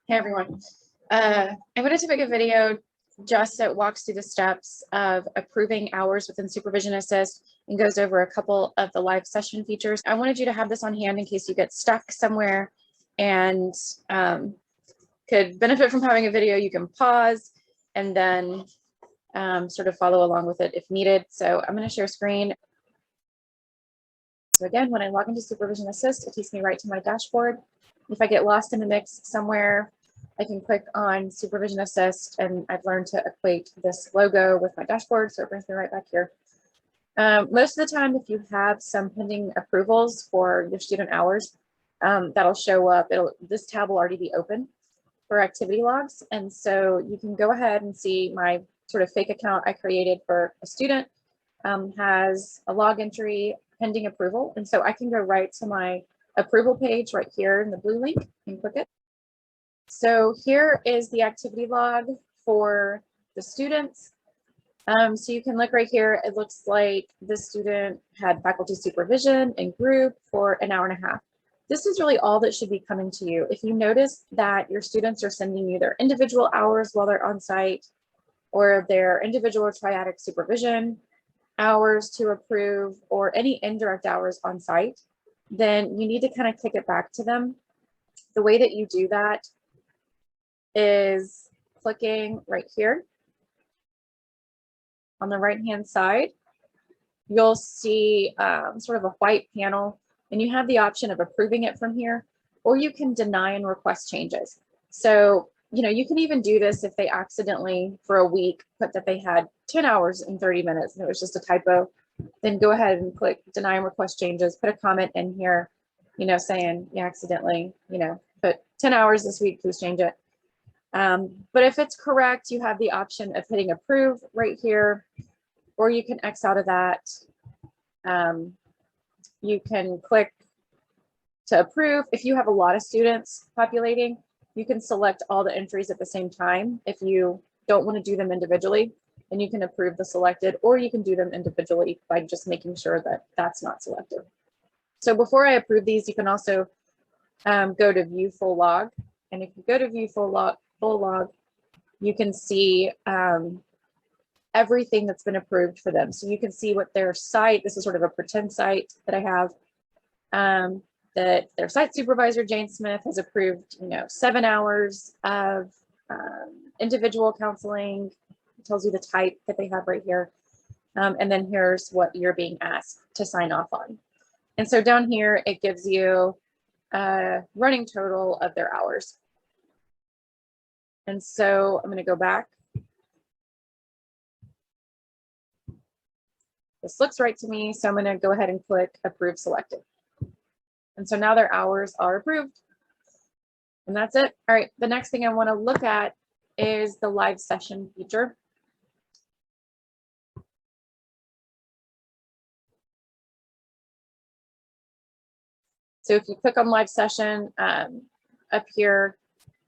Hey everyone. I wanted to make a video just that walks through the steps of approving hours within Supervision Assist and goes over a couple of the live session features. I wanted you to have this on hand in case you get stuck somewhere and could benefit from having a video. You can pause and then sort of follow along with it if needed. So I'm going to share screen. So again, when I log into Supervision Assist, it takes me right to my dashboard. If I get lost in the mix somewhere, I can click on Supervision Assist, and I've learned to equate this logo with my dashboard, so it brings me right back here. Most of the time, if you have some pending approvals for your student hours, that'll show up. This tab will already be open for activity logs, and so you can go ahead and see my sort of fake account I created for a student has a log entry pending approval, and so I can go right to my approval page right here in the blue link and click it. So here is the activity log for the students. So you can look right here. It looks like the student had faculty supervision and group for an hour and a half. This is really all that should be coming to you. If you notice that your students are sending you their individual hours while they're on site, or their individual or triadic supervision hours to approve, or any indirect hours on site, then you need to kind of kick it back to them. The way that you do that is clicking right here on the right hand side. You'll see sort of a white panel, and you have the option of approving it from here, or you can deny and request changes. So you can even do this if they accidentally for a week put that they had 10 hours and 30 minutes and it was just a typo. Then go ahead and click deny and request changes, put a comment in here, saying you accidentally, put 10 hours this week, please change it. But if it's correct, you have the option of hitting approve right here, or you can X out of that. You can click to approve. If you have a lot of students populating, you can select all the entries at the same time. If you don't want to do them individually, then you can approve the selected, or you can do them individually by just making sure that that's not selected. So before I approve these, you can also go to view full log. And if you go to view full log, you can see everything that's been approved for them. So you can see what their site, this is sort of a pretend site that I have, that their site supervisor, Jane Smith, has approved, 7 hours of individual counseling. It tells you the type that they have right here. And then here's what you're being asked to sign off on. And so down here, it gives you a running total of their hours. And so I'm going to go back. This looks right to me, so I'm going to go ahead and click approve selected. And so now their hours are approved. And that's it. All right, the next thing I want to look at is the live session feature. So if you click on live session up here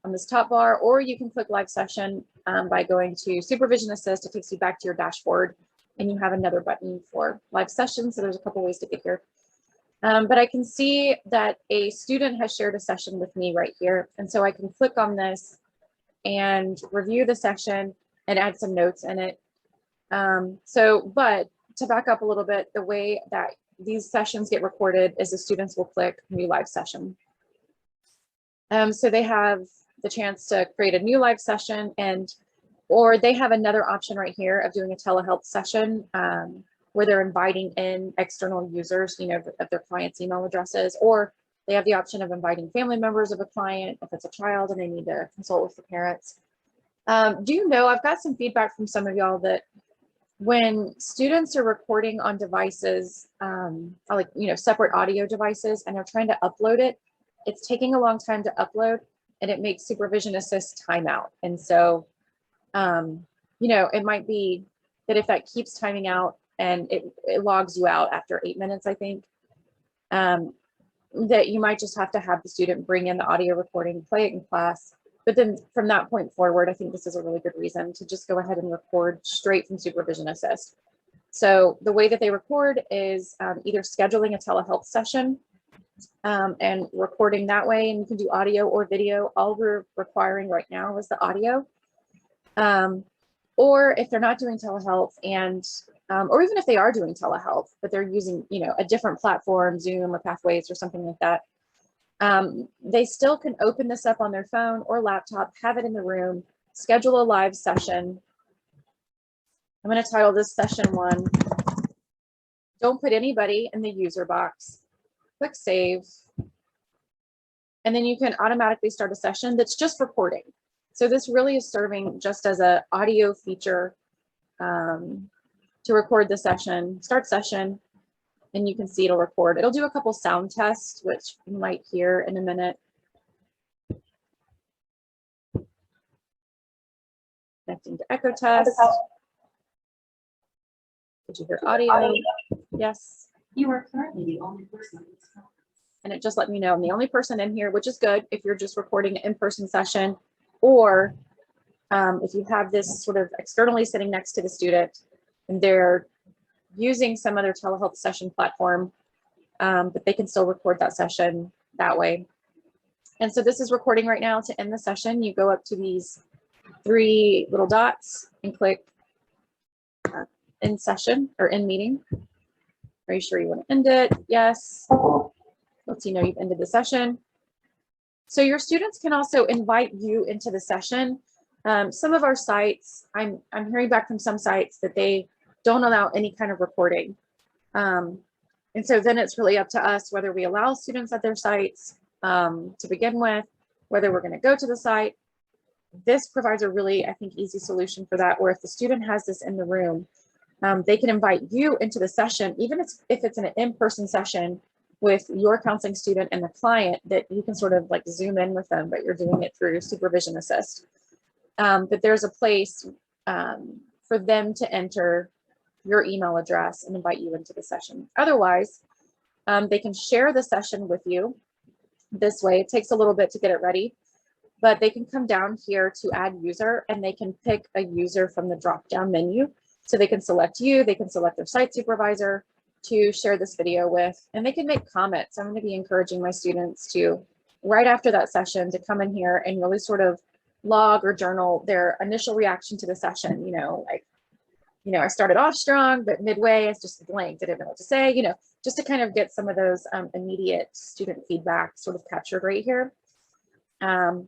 on this top bar, or you can click live session by going to Supervision Assist. It takes you back to your dashboard, and you have another button for live session. So there's a couple ways to get here. But I can see that a student has shared a session with me right here. And so I can click on this and review the session and add some notes in it. But to back up a little bit, the way that these sessions get recorded is the students will click new live session. So they have the chance to create a new live session, or they have another option right here of doing a telehealth session where they're inviting in external users, of their clients' email addresses, or they have the option of inviting family members of a client if it's a child and they need to consult with the parents. Do you know, I've got some feedback from some of y'all that when students are recording on devices, like, separate audio devices, and they're trying to upload it, it's taking a long time to upload, and it makes Supervision Assist timeout. And so, it might be that if that keeps timing out and it logs you out after 8 minutes, I think, that you might just have to have the student bring in the audio recording, play it in class. But then from that point forward, I think this is a really good reason to just go ahead and record straight from Supervision Assist. So the way that they record is either scheduling a telehealth session and recording that way. And you can do audio or video. All we're requiring right now is the audio. Or if they're not doing telehealth and, or even if they are doing telehealth, but they're using, you know, a different platform, Zoom or Pathways or something like that, they still can open this up on their phone or laptop, have it in the room, schedule a live session. I'm going to title this session 1. Don't put anybody in the user box. Click save. And then you can automatically start a session that's just recording. So this really is serving just as an audio feature to record the session, start session, and you can see it'll record. It'll do a couple sound tests, which you might hear in a minute. Connecting to echo test. Did you hear audio? Yes. You are currently the only person in this conference. And it just let me know I'm the only person in here, which is good if you're just recording an in-person session, or if you have this sort of externally sitting next to the student and they're using some other telehealth session platform, but they can still record that session that way. And so this is recording right now. To end the session, you go up to these 3 little dots and click end session or end meeting. Are you sure you want to end it? Yes. Let's you know you've ended the session. So your students can also invite you into the session. Some of our sites, I'm hearing back from some sites that they don't allow any kind of recording. And so then it's really up to us whether we allow students at their sites to begin with, whether we're going to go to the site. This provides a really, I think, easy solution for that, where if the student has this in the room, they can invite you into the session, even if it's an in-person session with your counseling student and the client, that you can sort of like zoom in with them, but you're doing it through Supervision Assist. But there's a place for them to enter your email address and invite you into the session. Otherwise, they can share the session with you this way. It takes a little bit to get it ready, but they can come down here to add user and they can pick a user from the drop-down menu. So they can select you, they can select their site supervisor to share this video with, and they can make comments. I'm going to be encouraging my students to, right after that session, to come in here and really sort of log or journal their initial reaction to the session. You know, like, you know, I started off strong, but midway it's just blanked. I didn't know what to say, you know, just to kind of get some of those immediate student feedback sort of captured right here. And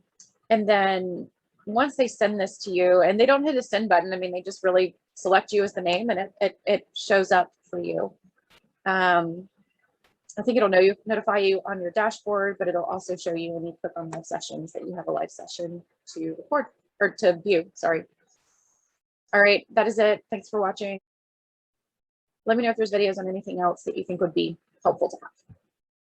then once they send this to you, and they don't hit a send button, I mean, they just really select you as the name and it shows up for you. I think it'll notify you on your dashboard, but it'll also show you when you click on live sessions that you have a live session to record or to view, sorry. All right, that is it. Thanks for watching. Let me know if there's videos on anything else that you think would be helpful to have.